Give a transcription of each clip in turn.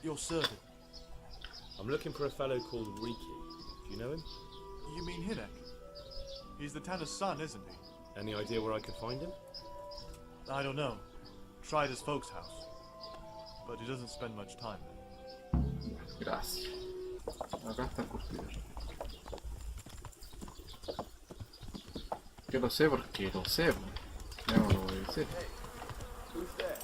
At your service. I'm looking for a fellow called Richy. Do you know him? You mean Hinek? He's the Tanner's son, isn't he? Any idea where I could find him? I don't know. Tried his folks' house. But he doesn't spend much time there. Gracias. Acá está el curtidor. Yo lo sé porque lo sé. Ya no lo voy a decir. Who's there?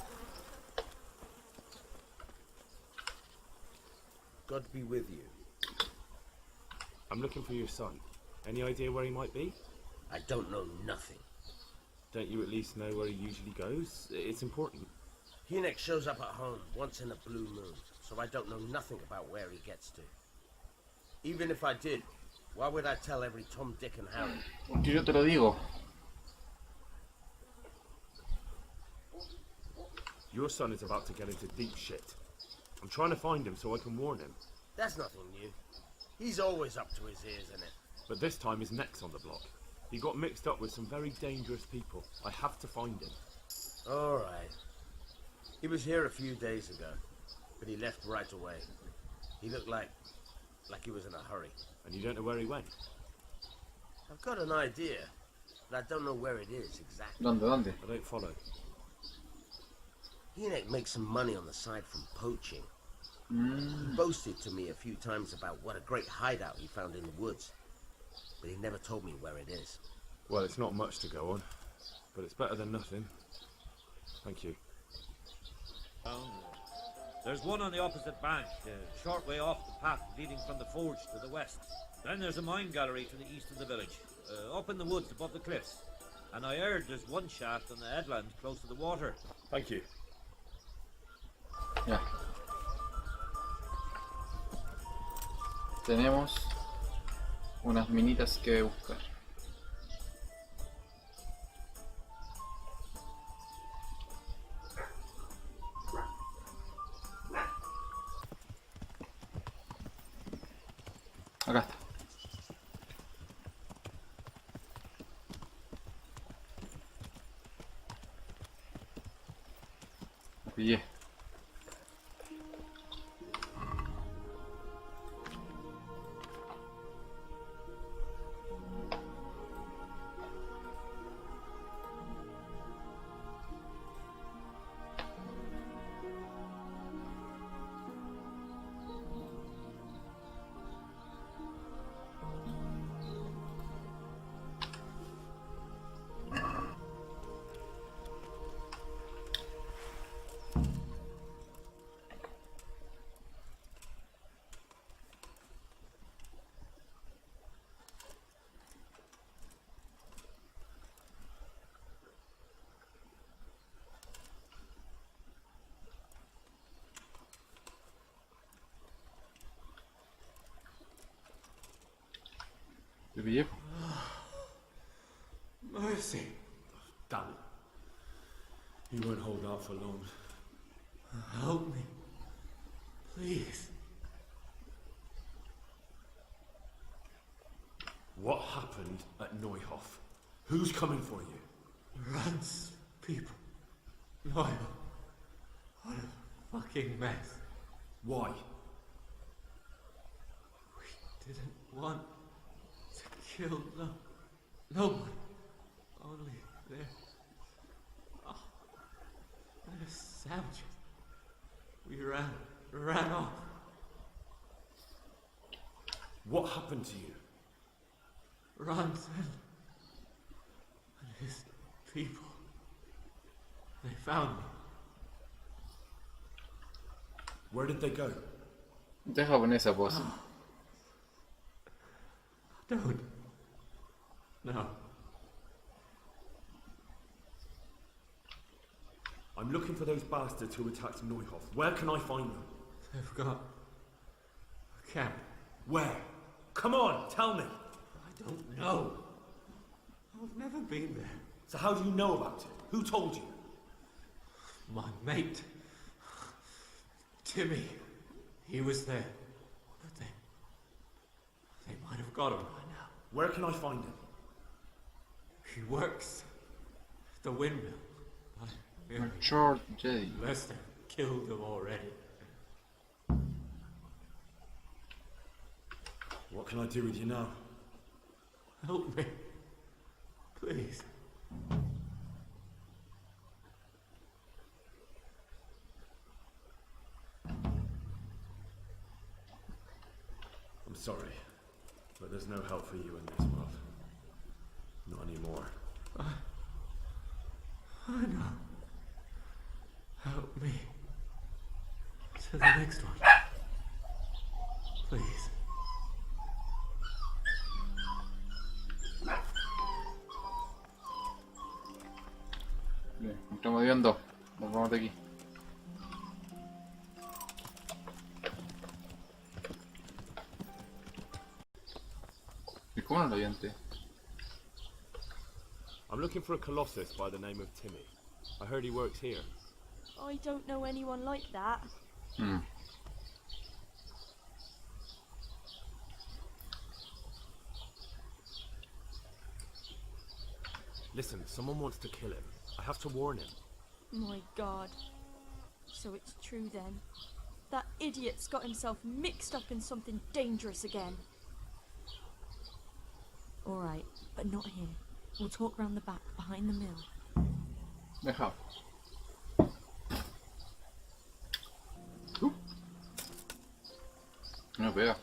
God be with you. I'm looking for your son. Any idea where he might be? I don't know nothing. Don't you at least know where he usually goes? It's important. Hinek shows up at home once in a blue moon, so I don't know nothing about where he gets to. Even if I did, why would I tell every Tom, Dick and Harry? Porque yo te lo digo. Your son is about to get into deep shit. I'm trying to find him so I can warn him. That's nothing new. He's always up to his ears in it. But this time his neck's on the block. He got mixed up with some very dangerous people. I have to find him. All right. He was here a few days ago, but he left right away. He looked like he was in a hurry. And you don't know where he went? I've got an idea, but I don't know where it is exactly. ¿Dónde? I don't follow. Hinek makes some money on the side from poaching. He boasted to me a few times about what a great hideout he found in the woods, but he never told me where it is. Well, it's not much to go on, but it's better than nothing. Thank you. There's one on the opposite bank, a short way off the path leading from the forge to the west. Then there's a mine gallery to the east of the village, up in the woods above the cliffs. And I heard there's one shaft on the headland close to the water. Thank you. Ya. Tenemos unas minitas que buscar. Acá está. Lo pillé. Lo pillé. Mercy. Damn it. He won't hold out for long. Help me. Please. What happened at Neuhof? Who's coming for you? Runs people. Loyal. What a fucking mess. Why? We didn't want to kill no one. Only they're savages. We ran off. What happened to you? Ronson and his people. They found me. Where did they go? Deja poner esa pose. Don't. No. I'm looking for those bastards who attacked Neuhof. Where can I find them? They've got a camp. Where? Come on, tell me. I don't know. I've never been there. So how do you know about it? Who told you? My mate, Timmy, he was there. But they might have got him by now. Where can I find him? He works at the windmill. But Short Jedi. unless they've killed him already. What can I do with you now? Help me. Please. I'm sorry, but there's no help for you in this world. Not anymore. I know. Help me. To the next one. Please. Bien, entramos de dos. Nos vamos de aquí. ¿Y cómo no lo vi antes? I'm looking for a colossus by the name of Timmy. I heard he works here. I don't know anyone like that. Listen, someone wants to kill him. I have to warn him. My God. So it's true then. That idiot's got himself mixed up in something dangerous again. All right, but not here. We'll talk round the back, behind the mill. Deja. No pega.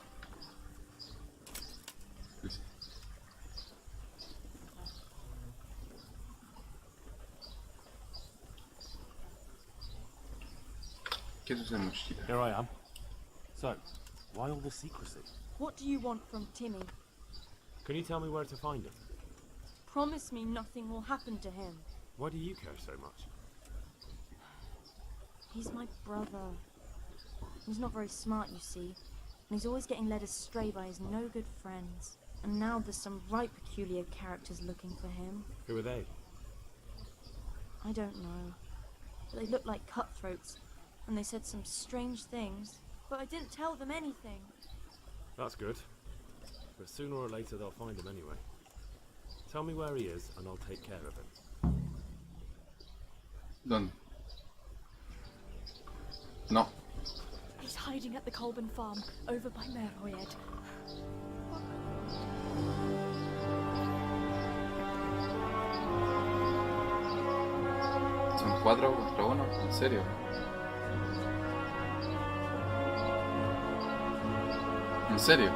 ¿Qué sucede, muchachita? Here I am. So, why all the secrecy? What do you want from Timmy? Can you tell me where to find him? Promise me nothing will happen to him. Why do you care so much? He's my brother. He's not very smart, you see. And he's always getting led astray by his no-good friends. And now there's some right peculiar characters looking for him. Who are they? I don't know. But they look like cutthroats. And they said some strange things. But I didn't tell them anything. That's good. But sooner or later they'll find him anyway. Tell me where he is and I'll take care of him. ¿Dónde? No. He's hiding at the Colburn farm, over by Merhoyed. Son 4 contra 1, en serio. ¿En serio?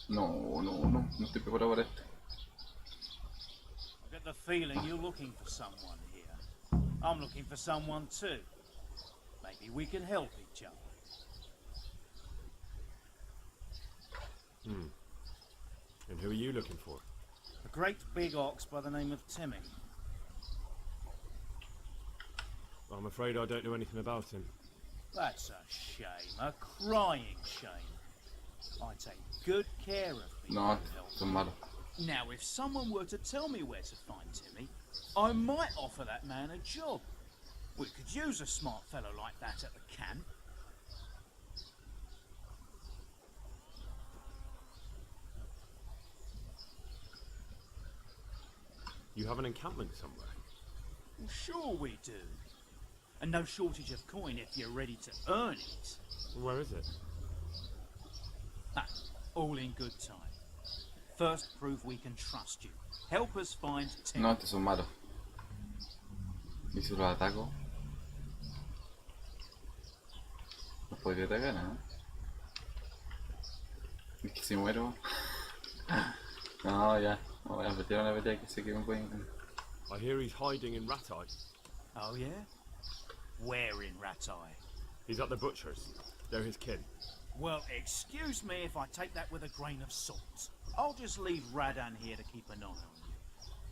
No estoy preparado para esto. I get the feeling you're looking for someone here. I'm looking for someone too. Maybe we can help each other. And who are you looking for? A great big ox by the name of Timmy. I'm afraid I don't know anything about him. That's a shame, a crying shame. I take good care of people No, who help. son malos. Now, if someone were to tell me where to find Timmy, I might offer that man a job. We could use a smart fellow like that at the camp. You have an encampment somewhere? Well, sure we do. And no shortage of coin if you're ready to earn it. Where is it? Ah, all in good time. First, prove we can trust you. Help us find Timmy. No, estos son malos. ¿Y si los ataco? Los podría atacar, ¿no? Es que si muero... No, ya. No voy a meter una pelea que sé que me pueden... I hear he's hiding in Ratai. Oh, yeah? Where in Ratai? He's at the butcher's. They're his kin. Well, excuse me if I take that with a grain of salt. I'll just leave Radan here to keep an eye on you.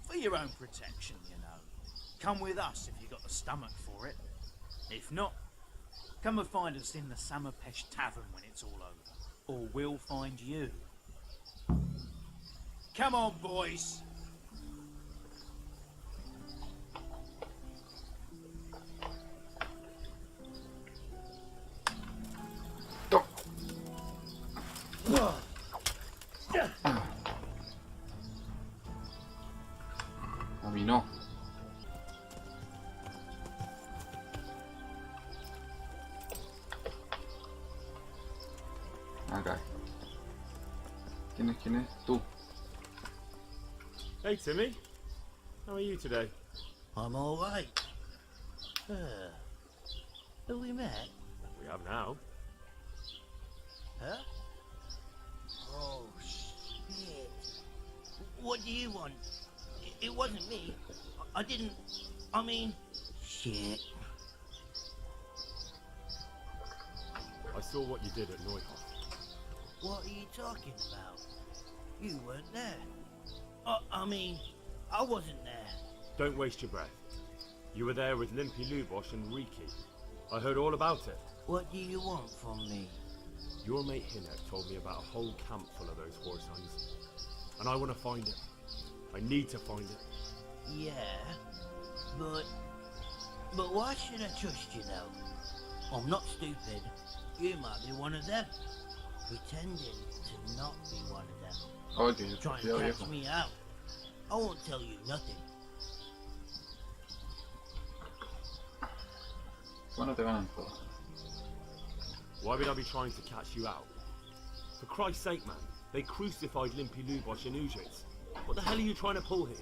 For your own protection, you know. Come with us if you've got the stomach for it. If not, come and find us in the Samapesh Tavern when it's all over. Or we'll find you. Come on, boys! A mí no. Acá. ¿Quién es? ¿Quién es? Tú. Hey Timmy, how are you today? I'm all right. Have we met? We have now. Huh? Oh, shit. What do you want? It wasn't me. I didn't... I mean... Shit. I saw what you did at Neuhoff. What are you talking about? You weren't there. I mean, I wasn't there. Don't waste your breath. You were there with Limpy Lubosh and Riki. I heard all about it. What do you want from me? Your mate Hinek told me about a whole camp full of those horse hunts. And I want to find it. I need to find it. Yeah, but why should I trust you though? I'm not stupid. You might be one of them, pretending to not be one of them. Oye, Trying cuidado, to viejo. catch me out. I won't tell you nothing. Bueno, te ganan todo. Why would I be trying to catch you out? For Christ's sake, man, they crucified Limpy Lubosh and Ujits. What the hell are you trying to pull here?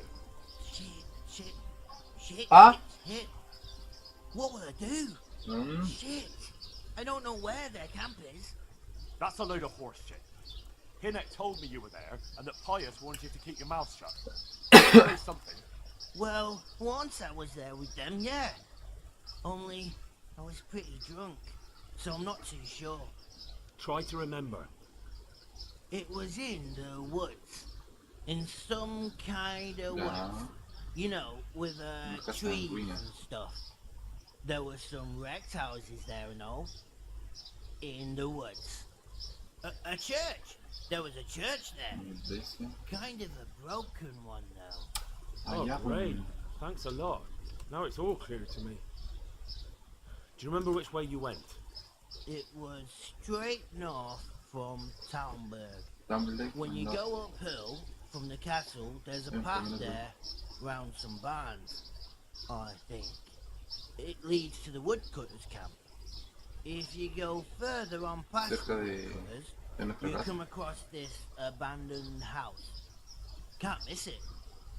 Shit. Ah? Shit. What will I do? Shit. I don't know where their camp is. That's a load of horse shit. Hinek told me you were there, and that Pius wanted you to keep your mouth shut. Say something. Well, once I was there with them, yeah. Only I was pretty drunk, so I'm not too sure. Try to remember. It was in the woods. In some kind of woods. Ya. You know, with Nunca trees sanguínea. and stuff. There were some wrecked houses there and all. In the woods. A church. There was a church there. Iglesia. Kind of a broken one though. Oh, Allá, great. pues. Thanks a lot. Now it's all clear to me. Do you remember which way you went? It was straight north from Talmberg. Dumbledore. When you No. go uphill from the castle, there's a path there round some barns, I think. It leads to the woodcutters' camp. If you go further on past the Cerca de woodcutters, nuestra you casa. come across this abandoned house. Can't miss it.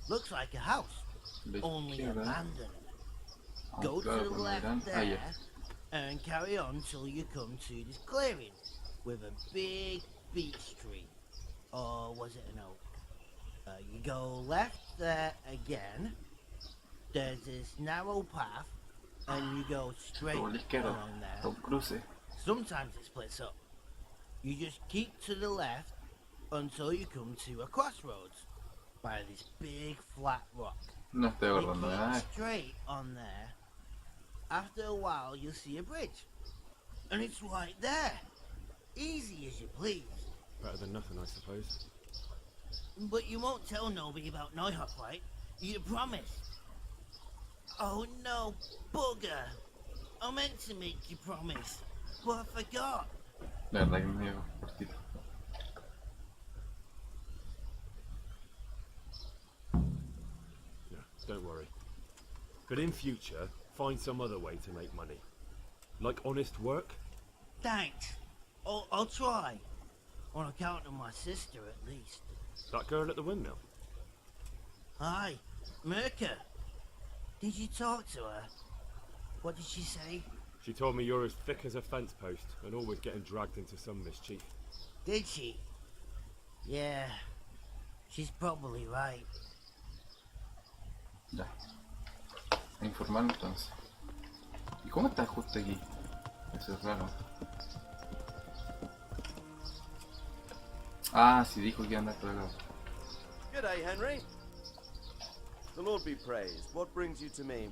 Looks like a house, De only izquierda. abandoned. Ah, Go to claro, the cuando left irán. Ah, there ya. and carry on till you come to this clearing with a big beech tree. Or was it an oak? You go left there again. There's this narrow path and you go straight Luego a la izquierda. along Está there. un cruce. Sometimes it splits up. You just keep to the left until you come to a crossroads by this big flat rock. No estoy You acordando de nada. keep straight on there. After a while, you'll see a bridge. And it's right there. Easy as you please. Better than nothing, I suppose. But you won't tell nobody about Neuhoff, right? You promised. Oh no, bugger. I meant to make you promise, but I forgot. La verdad que es medio cortito. Yeah, don't worry. But in future, find some other way to make money. Like honest work? Thanks. I'll try. On account of my sister, at least. That girl at the windmill? Hi, Mirka. Did you talk to her? What did she say? She told me you're as thick as a fence post and always getting dragged into some mischief. Did she? Yeah, she's probably right. Ya. A informar entonces. ¿Y cómo está justo aquí? Eso es raro. Ah, sí dijo que iba a andar por el lado. G'day, Henry. The Lord be praised. What brings you to me?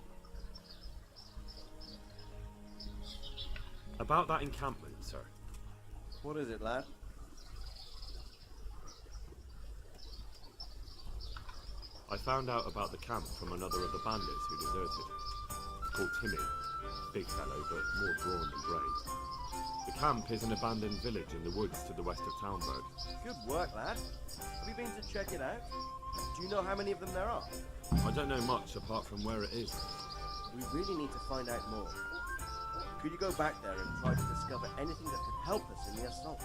About that encampment, sir. What is it, lad? I found out about the camp from another of the bandits who deserted. Called Timmy. Big fellow, but more brawn than brain. The camp is an abandoned village in the woods to the west of Talmberg. Good work, lad. Have you been to check it out? Do you know how many of them there are? I don't know much apart from where it is. We really need to find out more. Could you go back there and try to discover anything that could help us in the assault?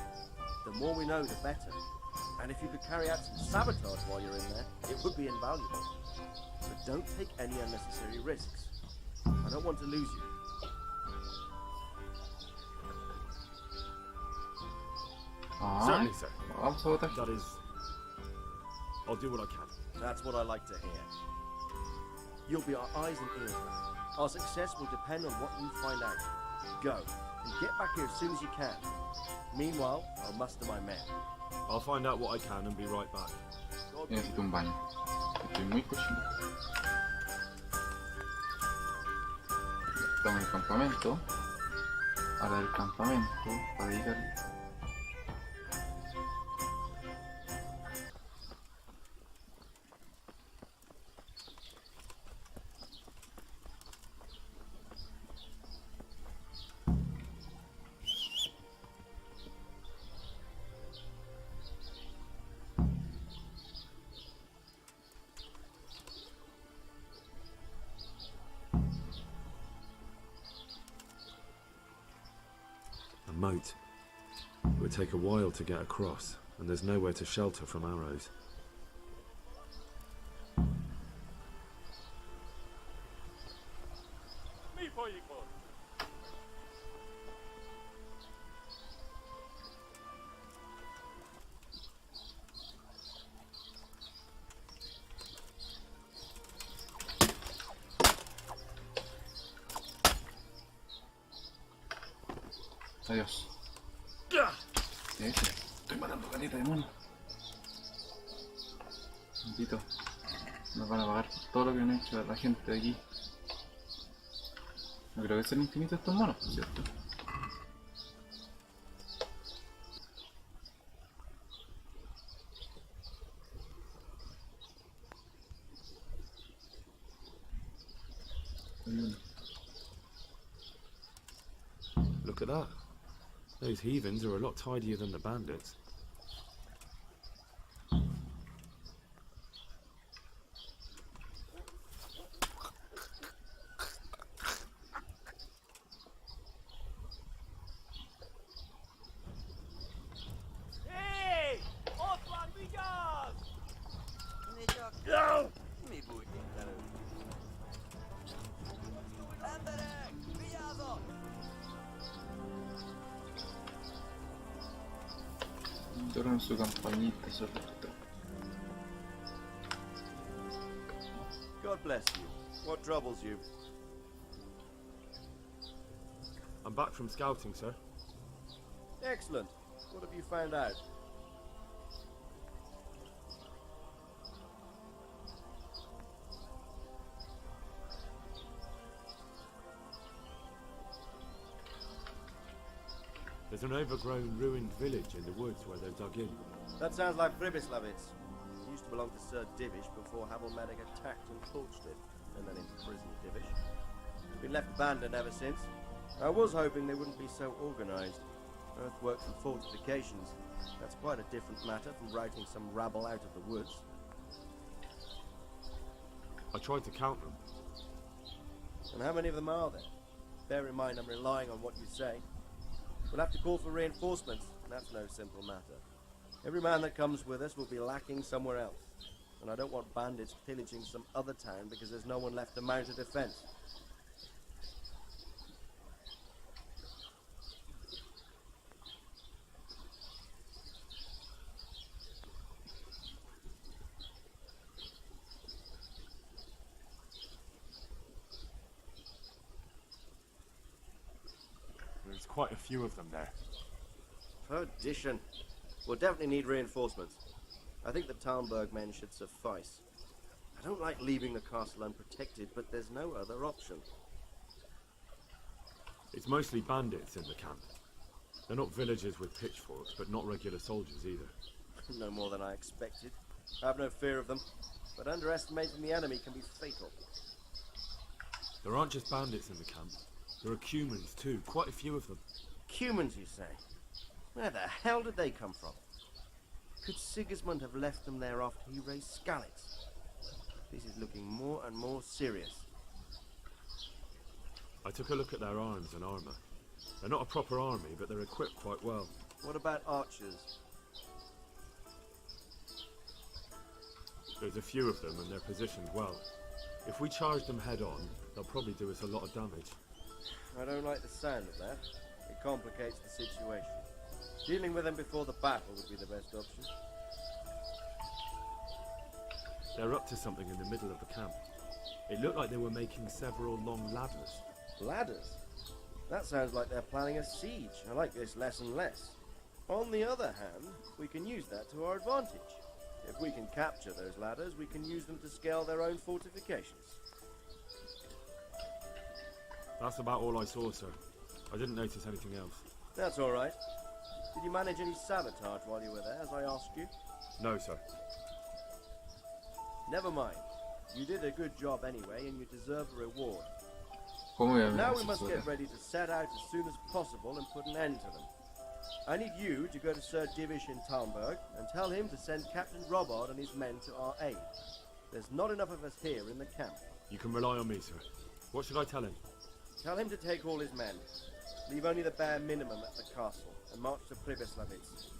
The more we know, the better. And if you could carry out some sabotage while you're in there, it would be invaluable. But don't take any unnecessary risks. I don't want to lose you. Certainly, sir. Vamos a sabotaje. That is... I'll do what I can. That's what I like to hear. You'll be our eyes and ears. Our success will depend on what you find out. Go, and get back here as soon as you can. Meanwhile, I'll muster my men. I'll find out what I can and be right back. Necesito un baño. Estoy muy cochino. Estamos en el campamento. Ahora del campamento para llegar. Moat. It would take a while to get across, and there's nowhere to shelter from arrows. Adiós. Estoy matando caleta de mono. Maldito. Nos van a pagar por todo lo que han hecho la gente de aquí. No creo que sean infinitos estos monos, por cierto. Look at that. Those heathens are a lot tidier than the bandits. Hey! Hola, amigos! No! Mi puñetero. ¡Ándale! ¡Pillado! Tocan su campañita, sobre todo. God bless you. What troubles you? I'm back from scouting, sir. Excellent. What have you found out? There's an overgrown, ruined village in the woods where they're dug in. That sounds like Pribyslavitz. It used to belong to Sir Divish before Havelmedic attacked and torched it, and then imprisoned Divish. It's been left abandoned ever since. I was hoping they wouldn't be so organized. Earthworks and fortifications. That's quite a different matter from routing some rabble out of the woods. I tried to count them. And how many of them are there? Bear in mind I'm relying on what you say. We'll have to call for reinforcements, and that's no simple matter. Every man that comes with us will be lacking somewhere else. And I don't want bandits pillaging some other town because there's no one left to mount a defense. There's quite a few of them there. Perdition. We'll definitely need reinforcements. I think the Talmberg men should suffice. I don't like leaving the castle unprotected, but there's no other option. It's mostly bandits in the camp. They're not villagers with pitchforks, but not regular soldiers either. No more than I expected. I have no fear of them, but underestimating the enemy can be fatal. There aren't just bandits in the camp. There are Cumans too, quite a few of them. Cumans, you say? Where the hell did they come from? Could Sigismund have left them there after he raised Skalitz? This is looking more and more serious. I took a look at their arms and armour. They're not a proper army, but they're equipped quite well. What about archers? There's a few of them and they're positioned well. If we charge them head on, they'll probably do us a lot of damage. I don't like the sound of that. It complicates the situation. Dealing with them before the battle would be the best option. They're up to something in the middle of the camp. It looked like they were making several long ladders. Ladders? That sounds like they're planning a siege. I like this less and less. On the other hand, we can use that to our advantage. If we can capture those ladders, we can use them to scale their own fortifications. That's about all I saw, sir. I didn't notice anything else. That's all right. Did you manage any sabotage while you were there, as I asked you? No, sir. Never mind. You did a good job anyway, and you deserve a reward. ¿Cómo voy a ver Now esa we must historia? get ready to set out as soon as possible and put an end to them. I need you to go to Sir Divish in Talmberg and tell him to send Captain Robard and his men to our aid. There's not enough of us here in the camp. You can rely on me, sir. What should I tell him? Tell him to take all his men. Leave only the bare minimum at the castle and march to Pribyslavitz.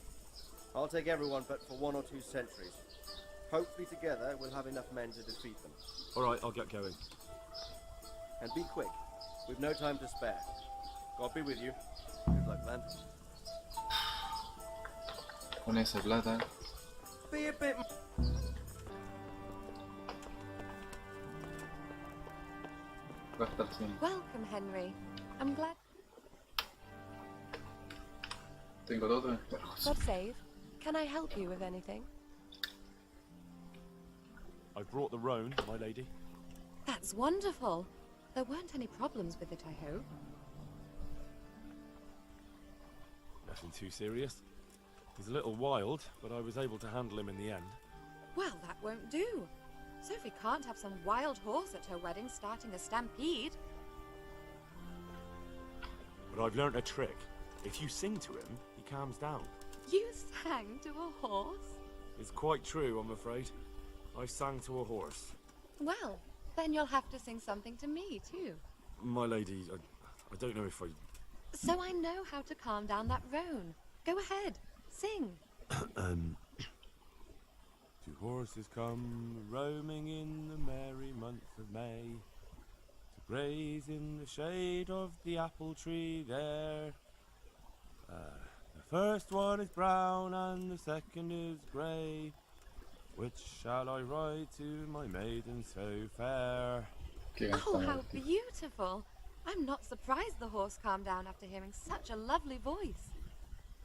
I'll take everyone but for 1 or 2 sentries. Hopefully together we'll have enough men to defeat them. All right, I'll get going. And be quick. We've no time to spare. God be with you. Good luck, man. Con esa plata. Be a bit... Va a estar sin. Welcome, Henry. I'm glad. Tengo todo en perros. God save. Can I help you with anything? I've brought the roan, my lady. That's wonderful. There weren't any problems with it, I hope. Nothing too serious. He's a little wild, but I was able to handle him in the end. Well, that won't do. Sophie can't have some wild horse at her wedding starting a stampede. But I've learnt a trick. If you sing to him, he calms down. You sang to a horse? It's quite true, I'm afraid. I sang to a horse. Well, then you'll have to sing something to me, too. My lady, I don't know if I... So I know how to calm down that roan. Go ahead, sing. Two horses come roaming in the merry month of May to graze in the shade of the apple tree there. The first one is brown and the second is grey. Which shall I ride to, my maiden so fair? Oh, how beautiful! I'm not surprised the horse calmed down after hearing such a lovely voice.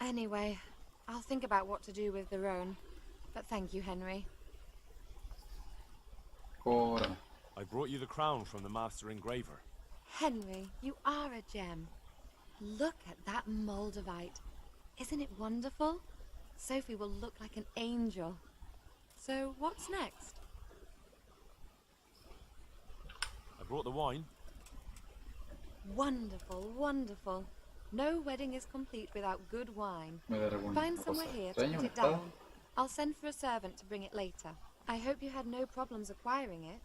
Anyway, I'll think about what to do with the roan. But thank you, Henry. Ahora. I brought you the crown from the master engraver. Henry, you are a gem. Look at that Moldavite. Isn't it wonderful? Sophie will look like an angel. So, what's next? I brought the wine. Wonderful, wonderful. No wedding is complete without good wine. Me dará alguna Find cosa somewhere here to extraña, put un it estado. down. I'll send for a servant to bring it later. I hope you had no problems acquiring it.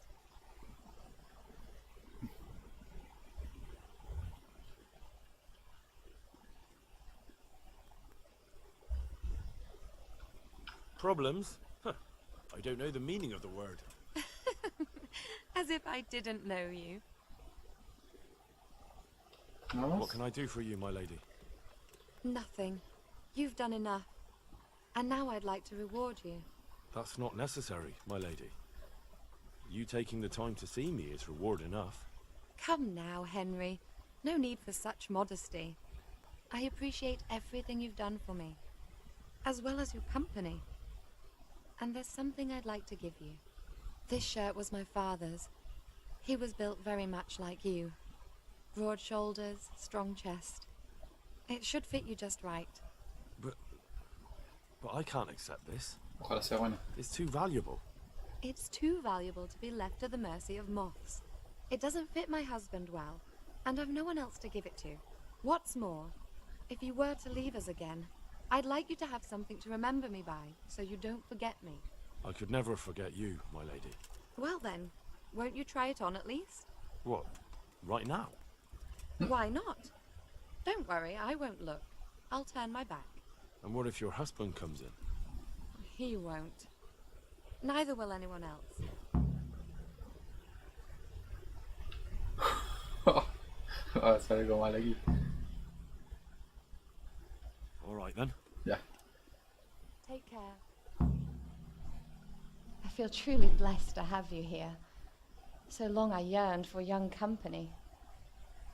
Problems? Huh. I don't know the meaning of the word. As if I didn't know you. What can I do for you, my lady? Nothing. You've done enough. And now I'd like to reward you. That's not necessary, my lady. You taking the time to see me is reward enough. Come now, Henry. No need for such modesty. I appreciate everything you've done for me, as well as your company. And there's something I'd like to give you. This shirt was my father's. He was built very much like you. Broad shoulders, strong chest. It should fit you just right. But I can't accept this. Ojalá sea buena. It's too valuable. It's too valuable to be left to the mercy of moths. It doesn't fit my husband well, and I've no one else to give it to. What's more, if you were to leave us again, I'd like you to have something to remember me by, so you don't forget me. I could never forget you, my lady. Well then, won't you try it on at least? What? Right now? Why not? Don't worry, I won't look. I'll turn my back. And what if your husband comes in? He won't. Neither will anyone else. Ahora sale algo mal aquí. All right then. Ya. Take care. I feel truly blessed to have you here. So long I yearned for young company.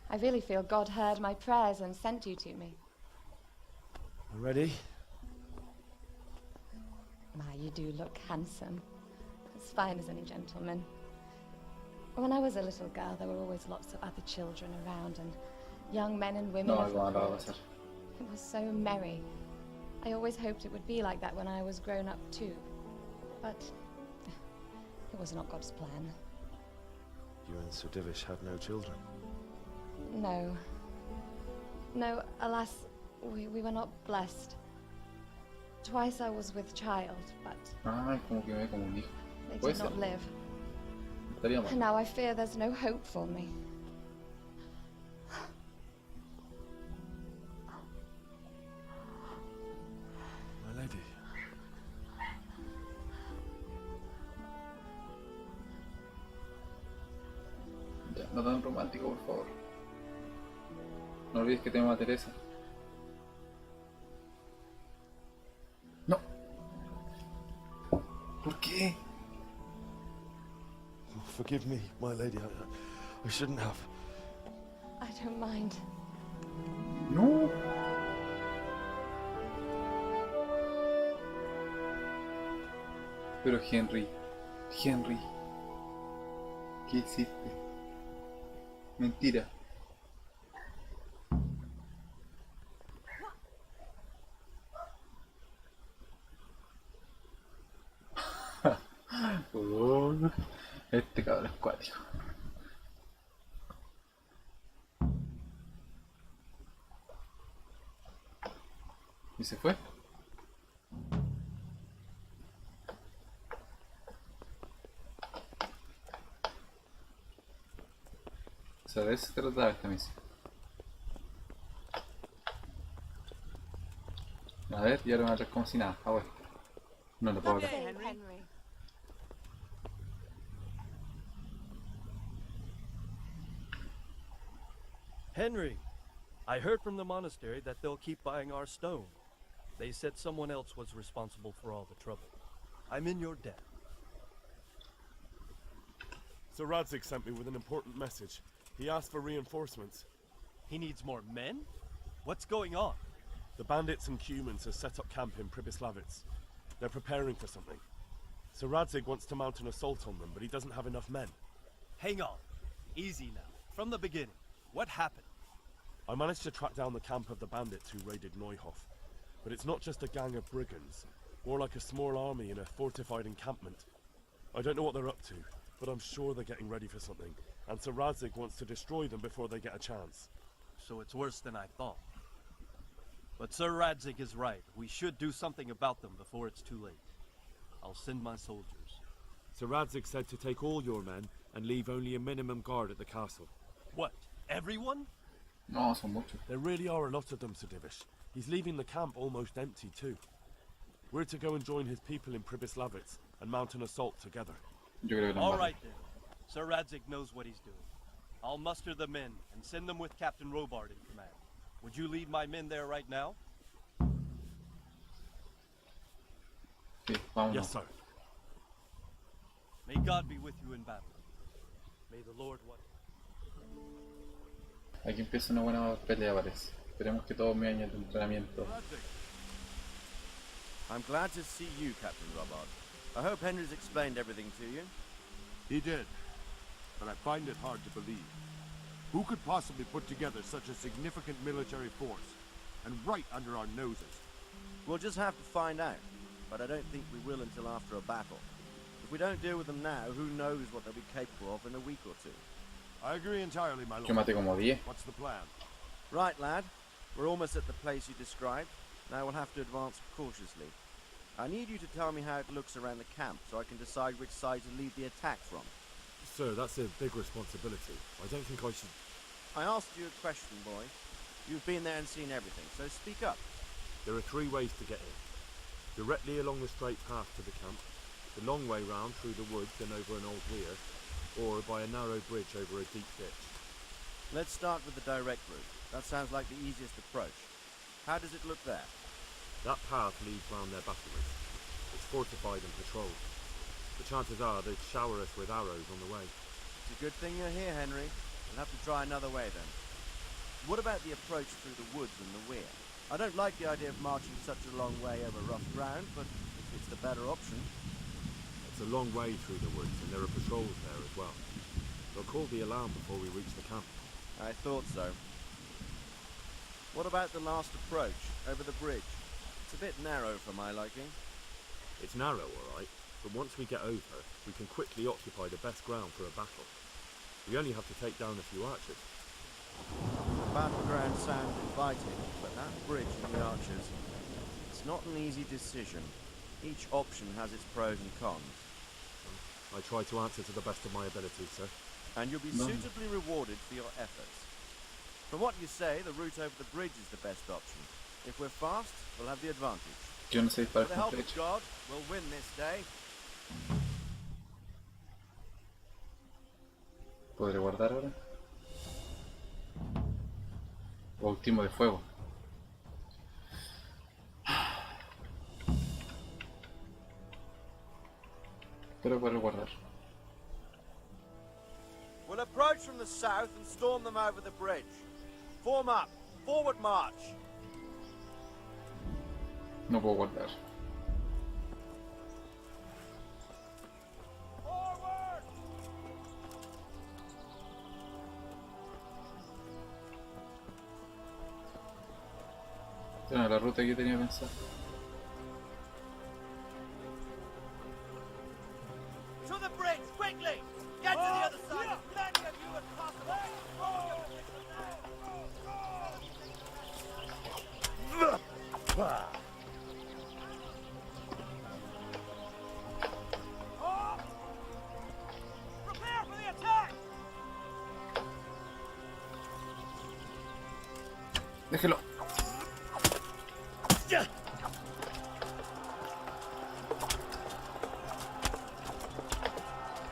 I really feel God heard my prayers and sent you to me. Ready? My, you do look handsome. As fine as any gentleman. When I was a little girl, there were always lots of other children around and young men and women No, of the algo malo va a court. pasar. It was so merry. I always hoped it would be like that when I was grown up too. But it was not God's plan. You and Sir Divish had no children. No. No, alas, we were not blessed. Twice I was with child, but Ah, como que me ve como un hijo. they Puede did ser. not live. Estaría And mal. now I fear there's no hope for me. My lady. Ya, no tan romántico, por favor. No olvides que tengo a Teresa. No. ¿Por qué? Oh, forgive me, my lady. I shouldn't have. I don't mind. No. Pero Henry, ¿qué hiciste? Mentira. Este cabrón es cuático. ¿Y se fue? ¿Sabes qué trataba esta misión? A ver, y ahora me va a traer como si nada. Ah, bueno. No lo puedo That's creer. it, Henry. Henry, I heard from the monastery that they'll keep buying our stone. They said someone else was responsible for all the trouble. I'm in your debt. Sir Radzig sent me with an important message. He asked for reinforcements. He needs more men? What's going on? The bandits and humans have set up camp in Pribyslavitz. They're preparing for something. Sir Radzig wants to mount an assault on them, but he doesn't have enough men. Hang on. Easy now. From the beginning. What happened? I managed to track down the camp of the bandits who raided Neuhof. But it's not just a gang of brigands, more like a small army in a fortified encampment. I don't know what they're up to, but I'm sure they're getting ready for something, and Sir Radzig wants to destroy them before they get a chance. So it's worse than I thought. But Sir Radzig is right. We should do something about them before it's too late. I'll send my soldiers. Sir Radzig said to take all your men and leave only a minimum guard at the castle. What? Everyone? No, son muchos. There really are a lot of them, Sir Divish. He's leaving the camp almost empty too. We're to go and join his people in Pribyslavitz and mount an assault together. Yo creo que All no. right then. Sir Radzig knows what he's doing. I'll muster the men and send them with Captain Robard in command. Would you lead my men there right now? Sí, vámonos. Yes, sir. May God be with you in battle. May the Lord watch. Aquí empieza una buena pelea, parece. Esperemos que todos mis años de entrenamiento. I'm glad to see you, Captain Robard. I hope Henry's explained everything to you. He did, but I find it hard to believe. Who could possibly put together such a significant military force, and right under our noses? We'll just have to find out, but I don't think we will until after a battle. If we don't deal with them now, who knows what they'll be capable of in a week or two. I agree entirely, my Yo lord. maté como 10. What's the plan? Right, lad. We're almost at the place you described. Now we'll have to advance cautiously. I need you to tell me how it looks around the camp so I can decide which side to lead the attack from. Sir, that's a big responsibility. I don't think I should... I asked you a question, boy. You've been there and seen everything, so speak up. There are 3 ways to get in. Directly along the straight path to the camp, the long way round through the woods and over an old weir, or by a narrow bridge over a deep ditch. Let's start with the direct route. That sounds like the easiest approach. How does it look there? That path leads round their batteries. It's fortified and patrolled. The chances are they'd shower us with arrows on the way. It's a good thing you're here, Henry. We'll have to try another way then. What about the approach through the woods and the weir? I don't like the idea of marching such a long way over rough ground, but if it's the better option. It's a long way through the woods, and there are patrols there as well. They'll call the alarm before we reach the camp. I thought so. What about the last approach, over the bridge? It's a bit narrow for my liking. It's narrow, all right, but once we get over, we can quickly occupy the best ground for a battle. We only have to take down a few archers. The battleground sounds inviting, but that bridge and the archers, it's not an easy decision. Each option has its pros and cons. I try to answer to the best of my abilities, sir. And you'll be suitably rewarded for your efforts. From what you say, the route over the bridge is the best option. If we're fast, we'll have the advantage. Yo no sé disparar With the con help of flecha. God, we'll win this day. ¿Podré guardar ahora? Bautismo de fuego. Pero puedo guardar. We'll approach from the south and storm them over the bridge. Form up. Forward march. No puedo guardar. Forward! Esta no es la ruta que tenía pensada. To the bridge, quickly! Get to the other side, as many of you as possible! Prepare for the attack! Déjelo.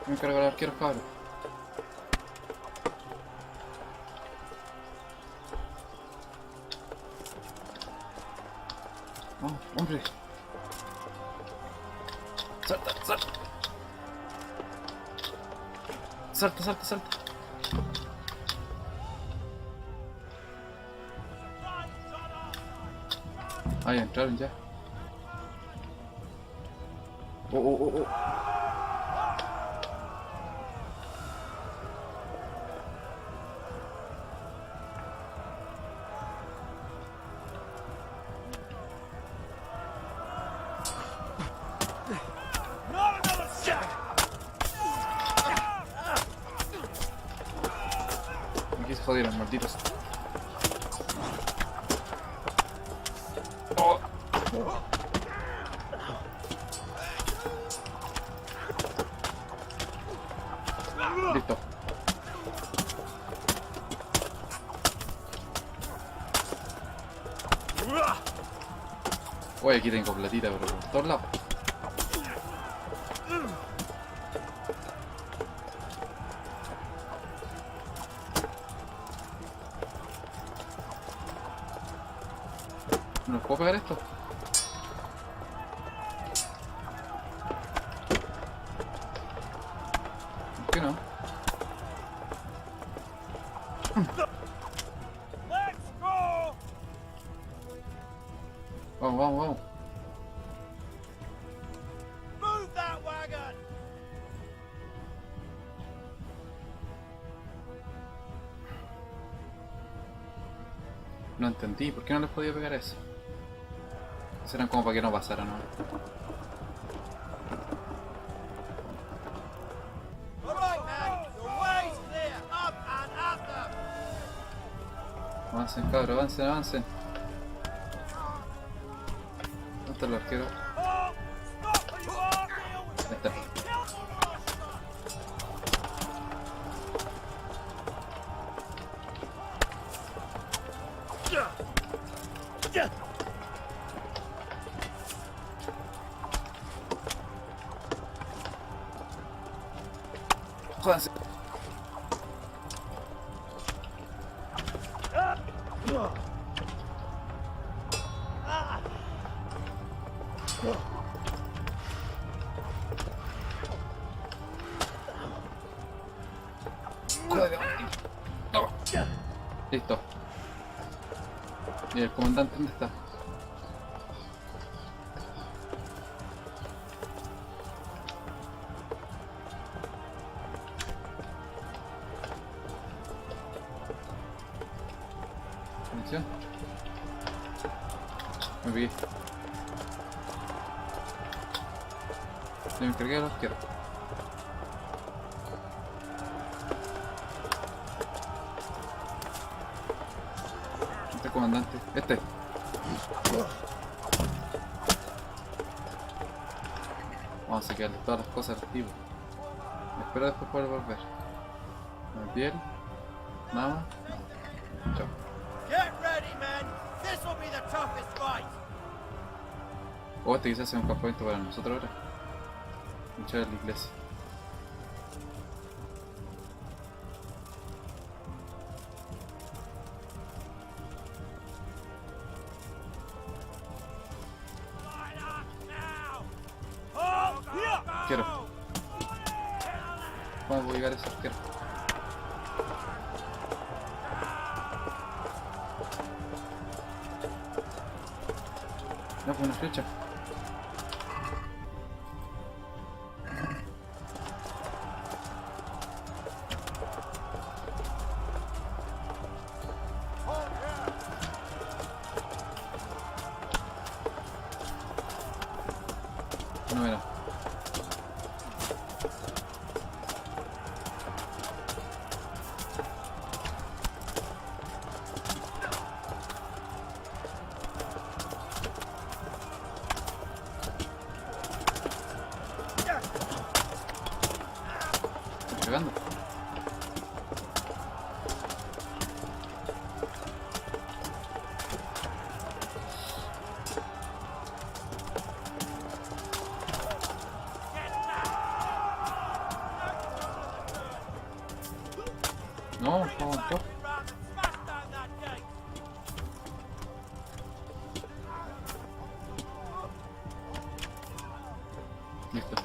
Me encargo del arquero, cabrón. Oh, hombre. Salta, salta. Salta, salta, salta. Ah, ya entraron ya. Oh, oh, oh, oh. Aquí se jodieron, malditos. Oh. Listo. Oye, aquí tengo platita, pero por todos lados. ¿No puedo pegar esto? ¿Por qué no? Vamos, vamos, vamos. Move that wagon! No entendí, ¿por qué no les podía pegar eso? Serán como para que no pasaran, ¿no? Alright, man, the way's clear. Up and after! Avancen, cabros, avancen, avancen. ¿Dónde está el arquero? Ahí está. Jódanse. No. Listo. ¿Y el comandante dónde está? Atención. Me pegué. Yo me encargué de la izquierda. Este comandante. Este. Vamos a sacarle todas las cosas al tipo. Espero después poder volver. La piel. Nada más. No. Chao. Get ready, men. This will be the toughest fight. O este quizás sea un campamento para nosotros ahora. Luchar en la iglesia. Quiero. ¿Cómo voy a llegar a ese arquero? No, con una flecha. No era. Pegando. No, aguantó. Listo.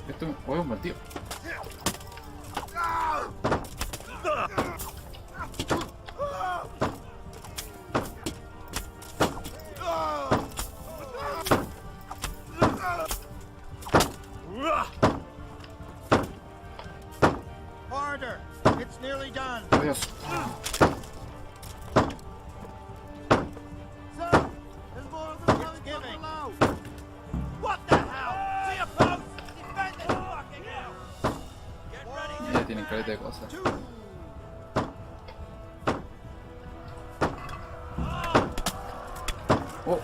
Esto es un buen tío. Harder. It's nearly done. Adiós. Sir, there's more of them coming from below. What the hell? See a post? Defend this fucking hell. Get ready. Ya tienen caleta de cosas. Oh.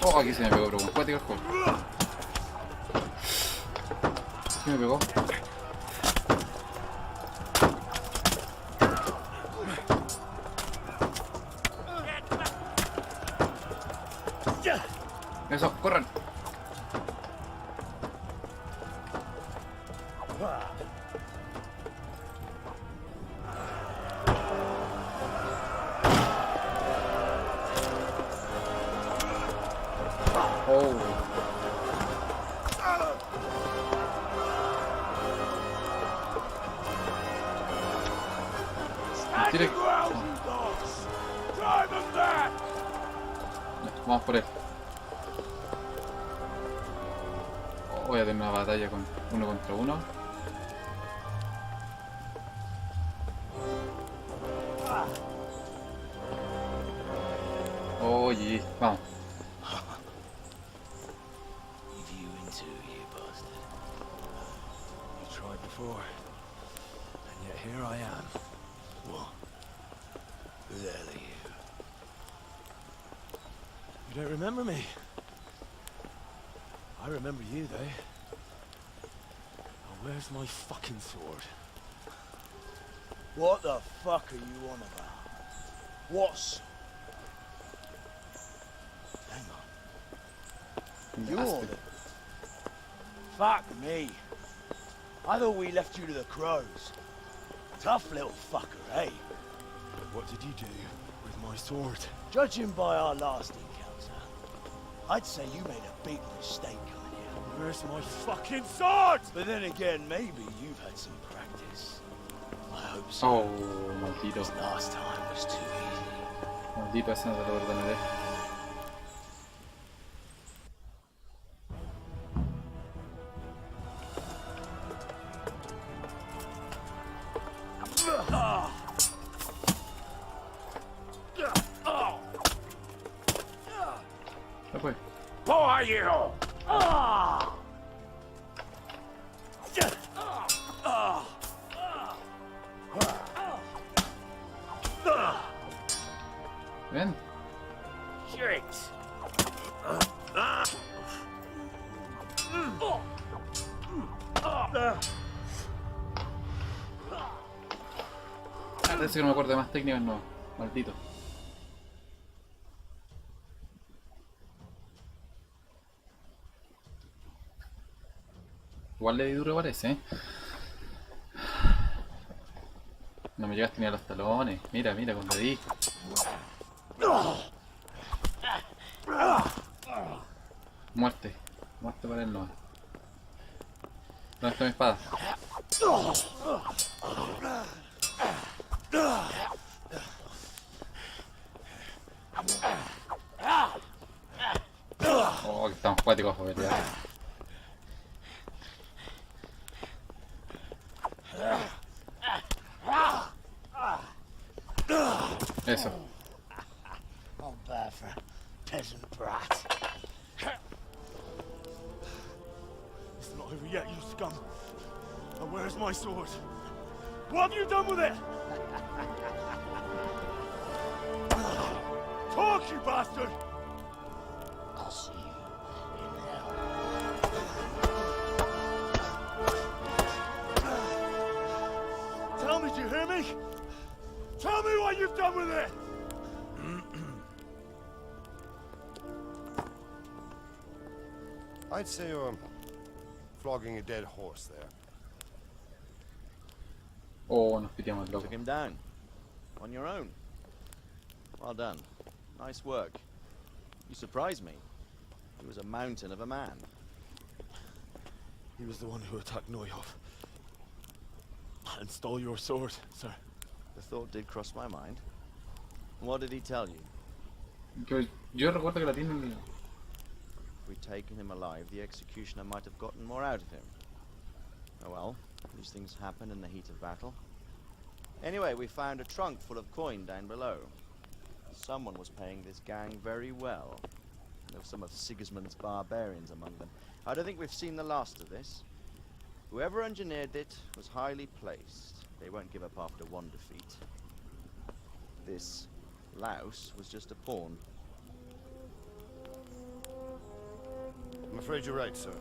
Oh, aquí se me pegó, pero con cuático el juego. ¿Qué me pegó? Eso, corran. Oh. Tiene... Vamos por él. Oh, voy a tener una batalla con uno contra uno. Oye, vamos. Before, and yet here I am. What? Who the hell are you? You don't remember me? I remember you, though. Now, where's my fucking sword? What the fuck are you on about? What's... Hang on. You're the... Fuck me. I thought we left you to the crows. Tough little fucker, eh? What did you do with my sword? Judging by our last encounter, I'd say you made a big mistake coming here. Where's my fucking sword? But then again, maybe you've had some practice. I hope so. Oh, maldito. This last time was too easy. Maldito, ese no te lo perdonaré. ¿Qué fue? Who are you? Ven. Shit. Parece que no me acuerdo de más técnicas, no. Maldito. Igual le di duro parece, ¿eh? No me llegaste ni a los talones. Mira, mira con le di. Muerte. Muerte para él no. ¿Dónde está mi espada? Oh, que estamos cuáticos para pelear. Eso. Not bad for a peasant brat. It's not over yet, you scum. Now, where's my sword? What have you done with it? Talk, you bastard! I'll see you in hell. Tell me, do you hear me? Tell me what you've done with it! I'd say you're flogging a dead horse there. Oh, nos piteamos el loco. Took him down. On your own. Well done. Nice work. You surprised me. He was a mountain of a man. He was the one who attacked Neuhoff. And stole your sword, sir. The thought did cross my mind. What did he tell you? Yo recuerdo que la tienen. If we'd taken him alive, the executioner might have gotten more out of him. Oh well, these things happen in the heat of battle. Anyway, we found a trunk full of coin down below. Someone was paying this gang very well. There were some of Sigismund's barbarians among them. I don't think we've seen the last of this. Whoever engineered it was highly placed. They won't give up after one defeat. This louse was just a pawn. I'm afraid you're right, sir.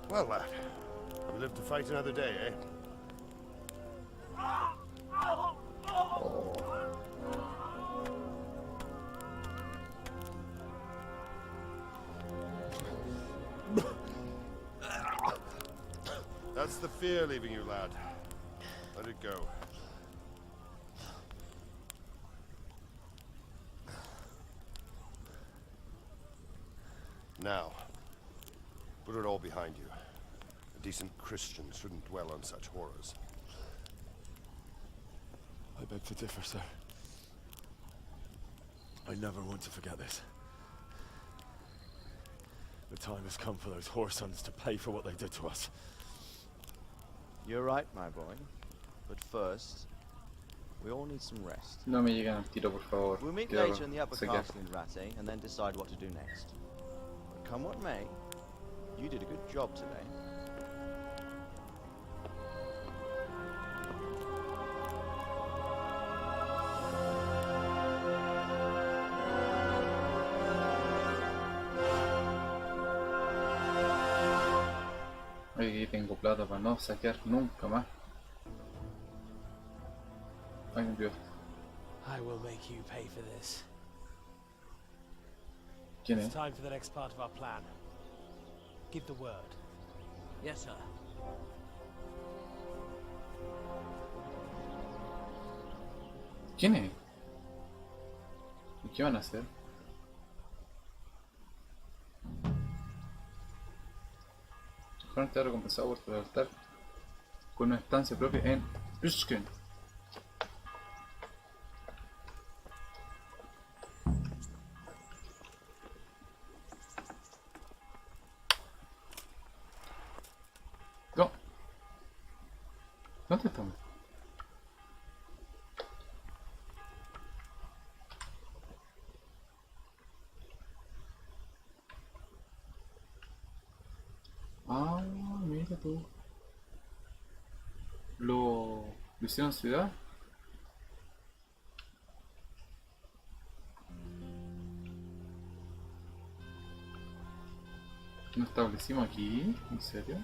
Well, lad, you live to fight another day, eh? That's the fear leaving you, lad. Let it go. Now, put it all behind you. A decent Christian shouldn't dwell on such horrors. I beg to differ, sir. I never want to forget this. The time has come for those whoresons to pay for what they did to us. You're right, my boy. But first, we all need some rest. No me llegan al tiro, por favor. We'll meet Quiero later in the upper sequear. castle in Rate, and then decide what to do next. But come what may, you did a good job today. tengo plata para no saquear nunca más. Ay, me vio. I will make you pay for this. ¿Quién It's es? time for the next part of our plan. Give the word. Yes, sir. ¿Quién es? ¿Y qué van a hacer? Tu joven te ha recompensado por tu lealtad con una estancia propia en Pealdkasdmasnoseque. No. ¿Dónde estamos? Ah, mira tú. Lo hicieron ciudad. ¿Nos establecimos aquí? ¿En serio?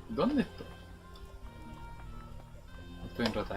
¿Dónde estoy? Estoy en Rata